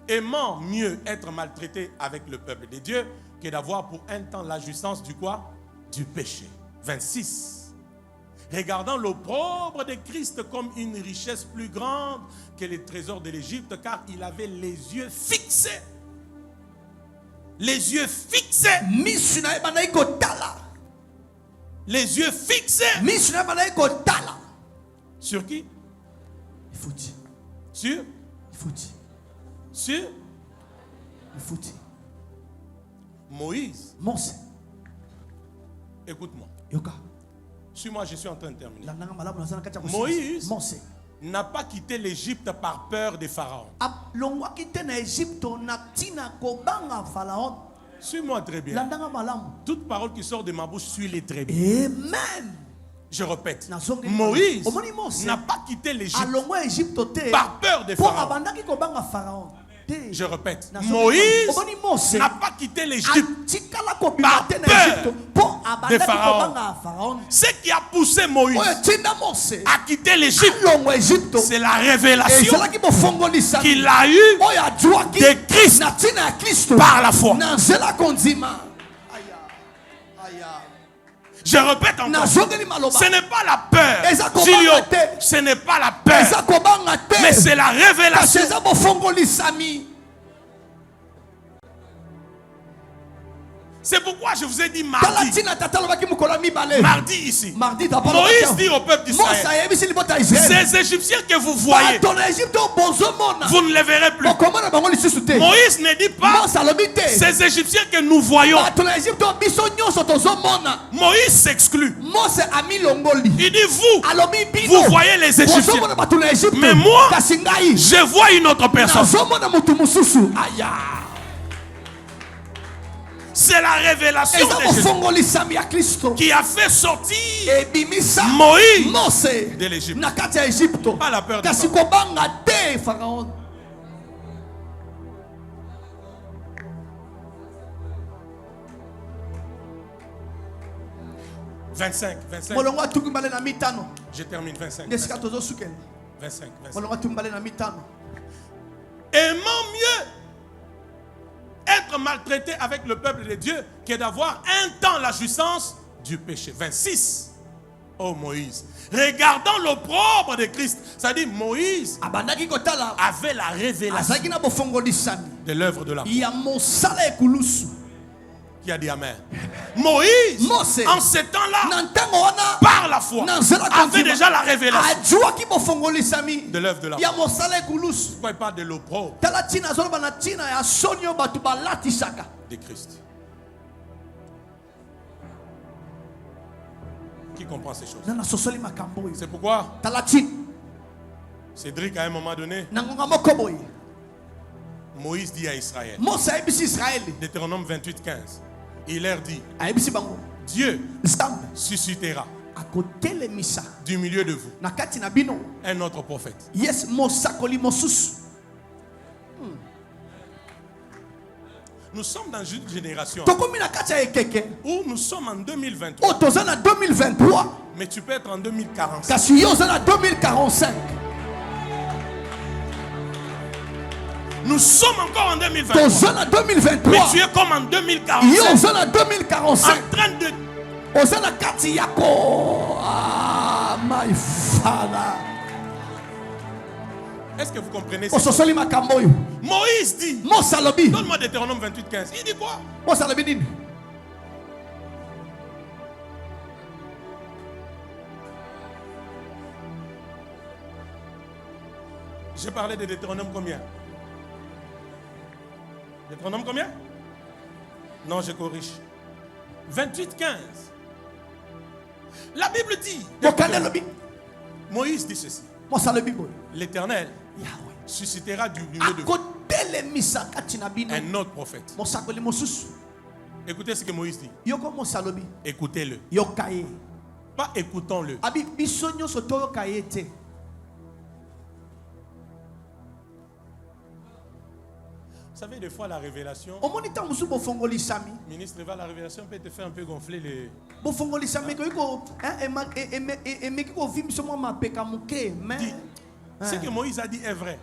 Aimant mieux être maltraité avec le peuple de Dieu que d'avoir pour un temps la jouissance du quoi? Du péché. 26. Regardant l'opprobre de Christ comme une richesse plus grande que les trésors de l'Égypte, car il avait les yeux fixés. Les yeux fixés. Les yeux fixés. Sur qui? Sur? Sur? Moïse. Écoute-moi. Suis-moi, je suis en train de terminer. Moïse n'a pas quitté l'Égypte par peur des pharaons. Suis-moi très bien. Toute parole qui sort de ma bouche, suis-les très bien. Amen. Je répète, Moïse n'a pas quitté l'Égypte par peur des pharaons. Je répète, Moïse n'a pas quitté l'Égypte par peur des pharaons. Ce qui a poussé Moïse à quitter l'Égypte, c'est la révélation qu'il a eue de Christ par la foi. Je répète encore, ce n'est pas la peur, Julio, ce n'est pas la peur, mais c'est la révélation. C'est pourquoi je vous ai dit mardi ici. Moïse dit au peuple d'Israël, ces Égyptiens que vous voyez, vous ne les verrez plus. Moïse ne dit pas ces Égyptiens que nous voyons. Moïse s'exclut. Il dit vous voyez les Égyptiens, mais moi je vois une autre personne. C'est la révélation de Jésus qui a fait sortir Moïse de l'Égypte. Pas la peur de Pharaon. 25. Je termine 25. Aimant mieux être maltraité avec le peuple de Dieu que d'avoir un temps la jouissance du péché. 26. Oh Moïse, regardant l'opprobre de Christ, ça dit Moïse avait la révélation de l'œuvre de la foi. Qui a dit Amen. Moïse, en ce temps-là, par la foi, avait déjà la révélation de l'œuvre de la foi. Pourquoi il parle de l'opprobre de Christ? Qui comprend ces choses? C'est pourquoi Cédric, à un moment donné, Moïse dit à Israël, Deutéronome 28:15, il leur dit, Dieu suscitera du milieu de vous un autre prophète. Nous sommes dans une génération où nous sommes en 2023. Mais tu peux être en 2045. Nous sommes encore en 2023. Mais tu es comme en 2045. En train de... my father. Est-ce que vous comprenez ça? Moïse dit, donne-moi Deutéronome 28:15. Il dit quoi? J'ai parlé de Deutéronome combien? Deutéronome combien? Non, je corrige. 28:15. La Bible dit, Moïse dit ceci. L'Éternel suscitera du milieu de vous un autre prophète. Écoutez ce que Moïse dit. Écoutez-le. Pas écoutons-le. Vous savez, des fois, la révélation, ministre, la révélation peut te faire un peu gonfler les... Ce que Moïse a dit est vrai.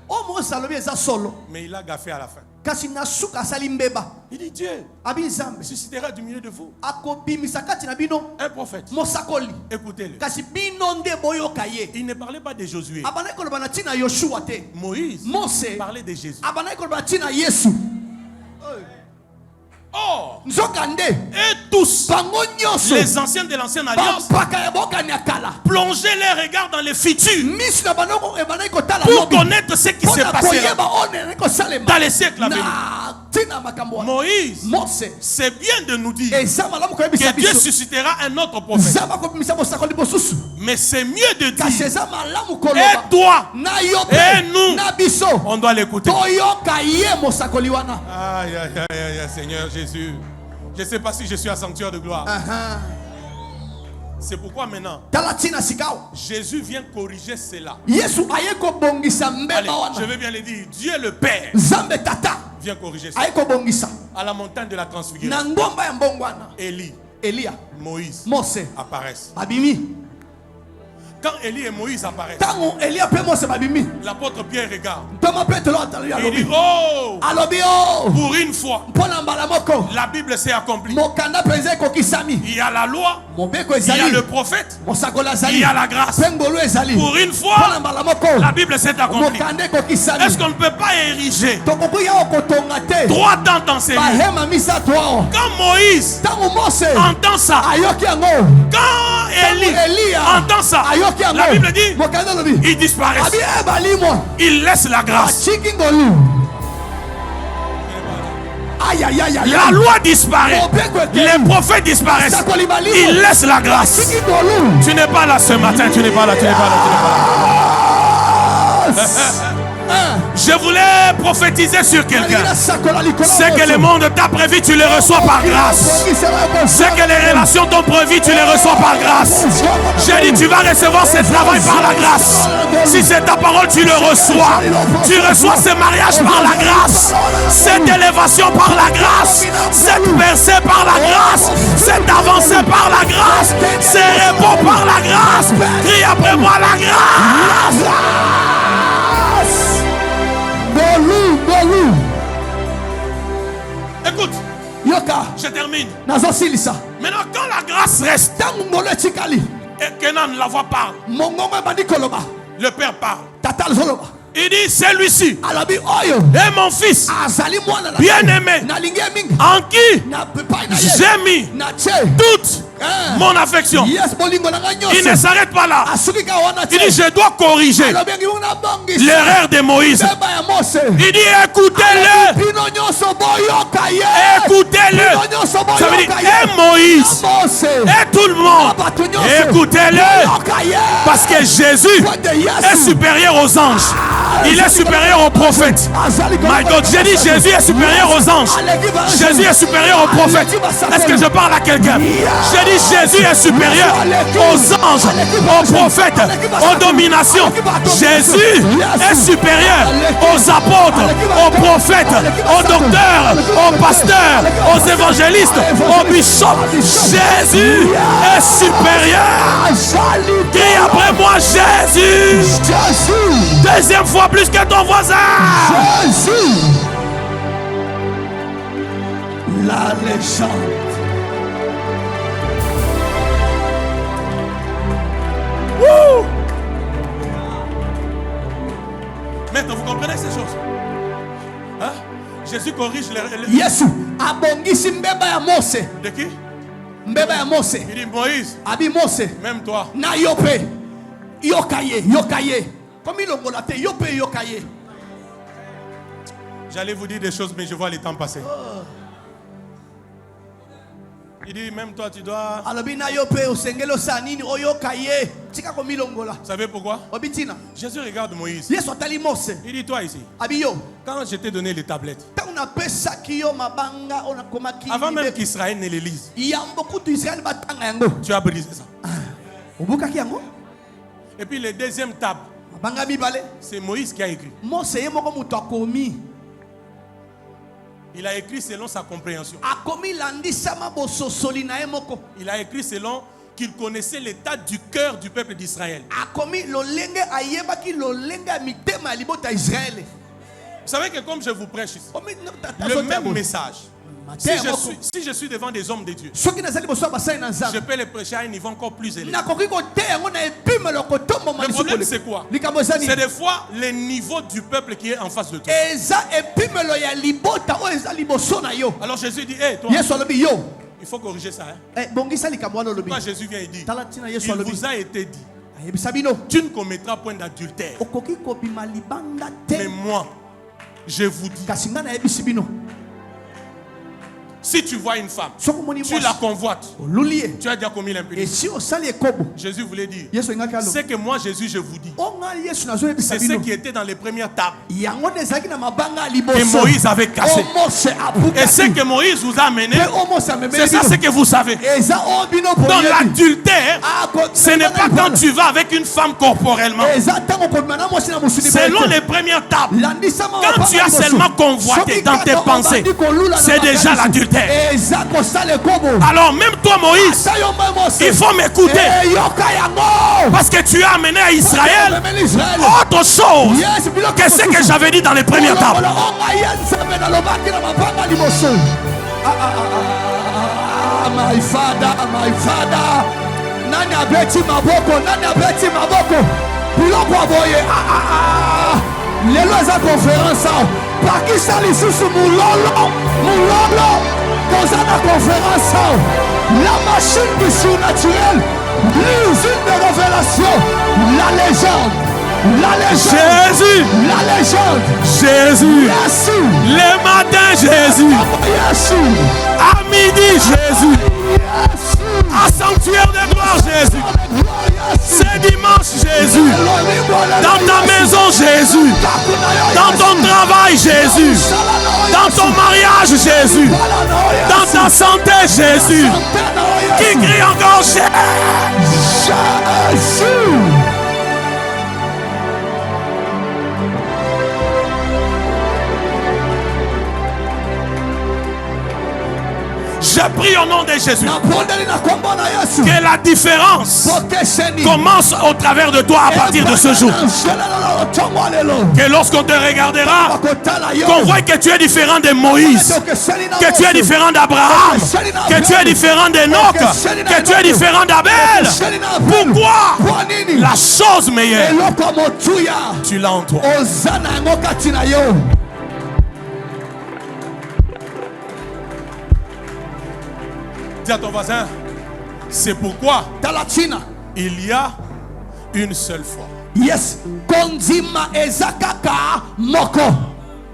Mais il a gaffé à la fin. Il dit Dieu suscitera du milieu de vous un prophète. Écoutez-le. Il ne parlait pas de Josué. Moïse parlait de Jésus. Or, et tous les anciens de l'ancienne alliance plongeaient leurs regards dans le futur pour connaître ce qui s'est passé dans les siècles à venir. Moïse, c'est bien de nous dire que Dieu suscitera un autre prophète. Mais c'est mieux de dire, et toi, et nous, on doit l'écouter. Aïe, aïe, aïe, aïe, Seigneur Jésus. Je ne sais pas si je suis un sanctuaire de gloire. C'est pourquoi maintenant Jésus vient corriger cela. Allez, je vais bien le dire. Dieu le Père vient corriger cela. À la montagne de la transfiguration, Élie, Moïse apparaissent. Quand Élie et Moïse apparaissent, l'apôtre Pierre regarde. Il dit, oh, pour une fois, la Bible s'est accomplie. Il y a la loi, il y a le prophète, il y a la grâce. Pour une fois, la Bible s'est accomplie. Est-ce qu'on ne peut pas ériger 3 temps d'enseignement? Quand Moïse entend ça, quand Élie entend ça, la Bible dit, il disparaît. Il laisse la grâce. La loi disparaît. Les prophètes disparaissent. Il laisse la grâce. Tu n'es pas là ce matin. Tu n'es pas là. Je voulais prophétiser sur quelqu'un. C'est que le monde t'a prévu, tu les reçois par grâce. C'est que les relations t'ont prévu, tu les reçois par grâce. J'ai dit, tu vas recevoir ce travail par la grâce. Si c'est ta parole, tu le reçois. Tu reçois ce mariage par la grâce. Cette élévation par la grâce. Cette percée par la grâce. Cette avancée par la grâce. Ce repos par la grâce. Crie après moi la grâce. Écoute, je termine. Maintenant, quand la grâce reste et Kenan la voix parle, le père parle. Il dit, celui-ci est mon fils bien-aimé, en qui j'ai mis toute mon affection. Il ne s'arrête pas là. Il dit, je dois corriger l'erreur de Moïse. Il dit, écoutez-le. Écoutez-le. Ça veut dire, et Moïse, et tout le monde, écoutez-le. Parce que Jésus est supérieur aux anges. Il est supérieur aux prophètes. My God, j'ai dit Jésus est supérieur aux anges. Jésus est supérieur aux prophètes. Est-ce que je parle à quelqu'un? J'ai dit Jésus est supérieur aux anges, aux prophètes, aux dominations. Jésus est supérieur aux apôtres, aux prophètes, aux docteurs, aux pasteurs, aux évangélistes, aux bishops. Jésus est supérieur. Crie après moi Jésus. Deuxième fois plus que ton voisin. Jésus. La légende. Woo! Maintenant, vous comprenez ces choses? Hein? Jésus corrige les... Yesu abongisi mbeba ya Mose. De qui? Mbeba ya Mose. Il dit Moïse. Abi Mose. Même toi. Na yope. Yokaye. Comme ilongolate yokaye. J'allais vous dire des choses, mais je vois le temps passer. Il dit, même toi, tu dois... Vous savez pourquoi? Jésus regarde Moïse. Il dit, toi ici, quand je t'ai donné les tablettes, avant même qu'Israël ne les lise, tu as brisé ça. Et puis, le deuxième table, c'est Moïse qui a écrit. Il a écrit selon sa compréhension. Il a écrit selon qu'il connaissait l'état du cœur du peuple d'Israël. Vous savez que comme je vous prêche ici, le même message, si je suis devant des hommes de Dieu, je peux les prêcher à un niveau encore plus élevé. Le problème c'est quoi? C'est des fois le niveau du peuple qui est en face de toi. Alors Jésus dit, hey, toi, il faut corriger ça. Pourquoi Jésus vient et dit, il vous a été dit, tu ne commettras point d'adultère. Mais moi, je vous dis, si Si tu vois une femme, tu la convoites. Tu as déjà commis l'impudicité. Jésus voulait dire, c'est que moi Jésus je vous dis, c'est ce qui était dans les premières tables que Moïse avait cassé. Et ce que Moïse vous a amené, c'est ça ce que vous savez. Dans l'adultère, ce n'est pas quand tu vas avec une femme corporellement. Selon les premières tables, quand tu as seulement convoité dans tes pensées, c'est déjà l'adultère. Alors même toi Moïse, il faut m'écouter, parce que tu as amené à Israël autre chose que ce que j'avais dit dans les premières tables. My father, nani abeti maboko, biloko aboye, lelo eza conférence, pakisa lisusu mulolo, koza na conférence, la machine du surnaturel, l'usine de révélation, la légende. Jésus, la légende, Jésus, le matin Jésus, à midi Jésus, à sanctuaire de gloire Jésus, c'est dimanche Jésus, dans ta maison Jésus, dans ton travail Jésus, dans ton mariage Jésus, dans ta santé Jésus, qui crie encore Jésus. Je prie au nom de Jésus que la différence commence au travers de toi à partir de ce jour. Que lorsqu'on te regardera, qu'on voit que tu es différent de Moïse, que tu es différent d'Abraham, que tu es différent d'Enoch, que tu es différent d'Abel. Pourquoi? La chose meilleure, tu l'as en toi. Dis à ton voisin, c'est pourquoi il y a une seule foi. Yes, kondima ezakaka moko.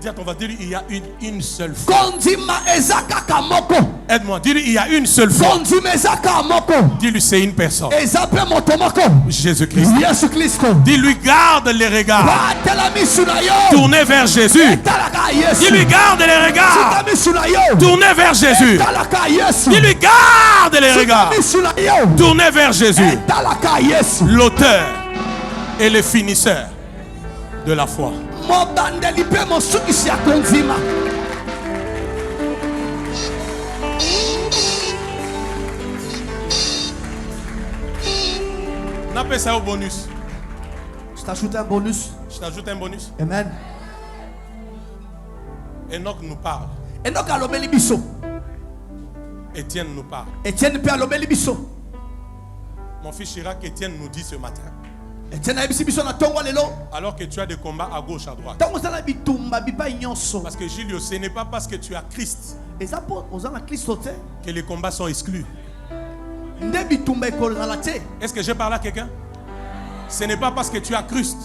Dis à ton voisin, il y a une seule foi. Kondima ezakaka moko. Aide-moi, dis-lui, il y a une seule foi. Kondima ezaka moko. Dis-lui, c'est une personne. Ezape moto moko. Jésus-Christ. Yesu Christ. Dis-lui, garde les regards tournés vers Jésus. Dis-lui, garde les regards tournés vers Jésus. Dis-lui, garde les regards tournés vers Jésus, l'auteur et le finisseur de la foi. N'appelle ça au bonus. Je t'ajoute un bonus. Je t'ajoute un bonus. Amen. Enoch nous parle. Enoch alobeli biso. Étienne nous parle. Étienne peut alobeli biso. Mon fils Chirac, Étienne nous dit ce matin. Alors que tu as des combats à gauche, à droite. Parce que Julio, ce n'est pas parce que tu as Christ que les combats sont exclus. Est-ce que j'ai parlé à quelqu'un? Ce n'est pas parce que tu as Christ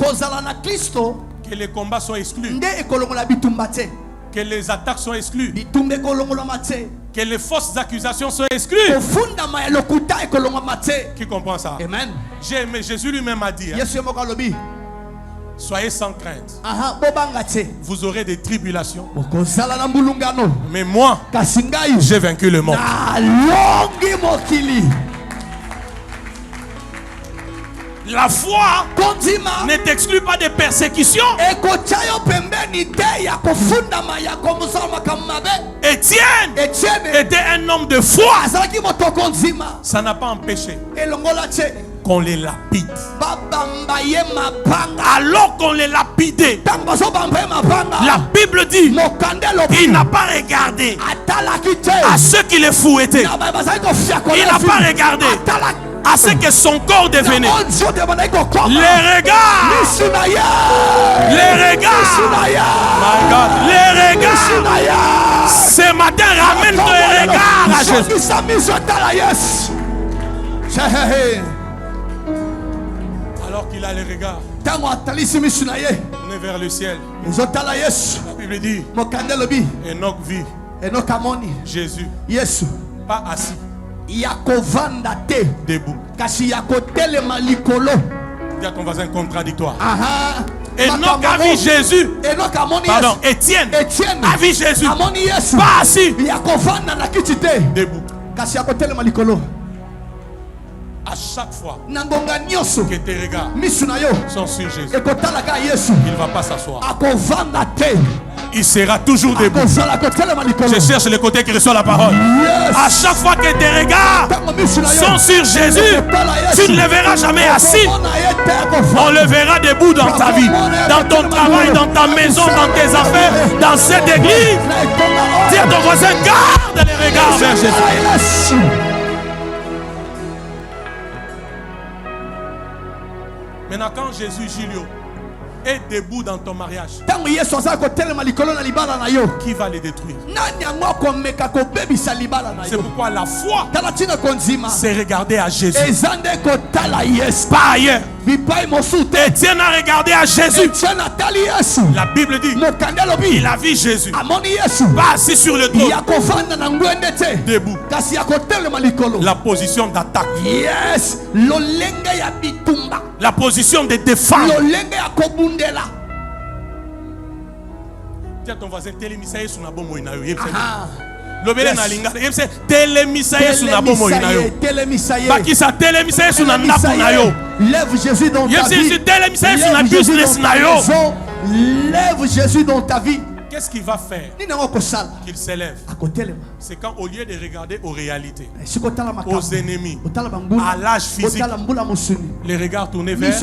que les combats sont exclus, que les attaques sont exclues, que les fausses accusations sont exclues. Qui comprend ça? Amen. Mais Jésus lui-même a dit, soyez sans crainte. Vous aurez des tribulations. Mais moi, j'ai vaincu le monde. La foi ne t'exclut pas des persécutions. Étienne était un homme de foi. Ça n'a pas empêché qu'on les lapide. Alors qu'on les lapidait, la Bible dit il n'a pas regardé à ceux qui les fouettaient. Il n'a pas regardé à ce que son corps devenait. Les regards, ce matin ramène tes regards à Jésus. Alors qu'il a les regards tournés vers le ciel, la Bible dit Enoch vit Jésus. Yesu. Pas assis. Debout. Dis à ton voisin contradictoire. Enoch a vu Jésus. Pardon, Étienne a vu Jésus. Pas assis. Debout. À chaque fois que tes regards sont sur Jésus, il ne va pas s'asseoir. Il sera toujours debout. Je cherche le côté qui reçoit la parole. À chaque fois que tes regards sont sur Jésus, tu ne le verras jamais assis. On le verra debout dans ta vie, dans ton travail, dans ta maison, dans tes affaires, dans cette église. Dis à ton voisin, garde les regards vers Jésus. Maintenant, quand Jésus Julio est debout dans ton mariage, qui va les détruire? C'est pourquoi la foi, c'est regarder à Jésus, pas ailleurs. Étienne a regardé à Jésus. La Bible dit, il a vu Jésus, pas assis sur le trône, debout. La position d'attaque, la position de défense. Dis à ton voisin, télémisaïe sur la bombe. Lobele na lingala yemse telemisaye suna bomo inayo bakisa telemisaye suna napo nayo lève Jésus dans ta vie yemse telemisaye suna business nayo lève Jésus dans ta vie. Qu'est-ce qu'il va faire qu'il s'élève? C'est quand au lieu de regarder aux réalités, aux ennemis, à l'âge physique, les regards tournés vers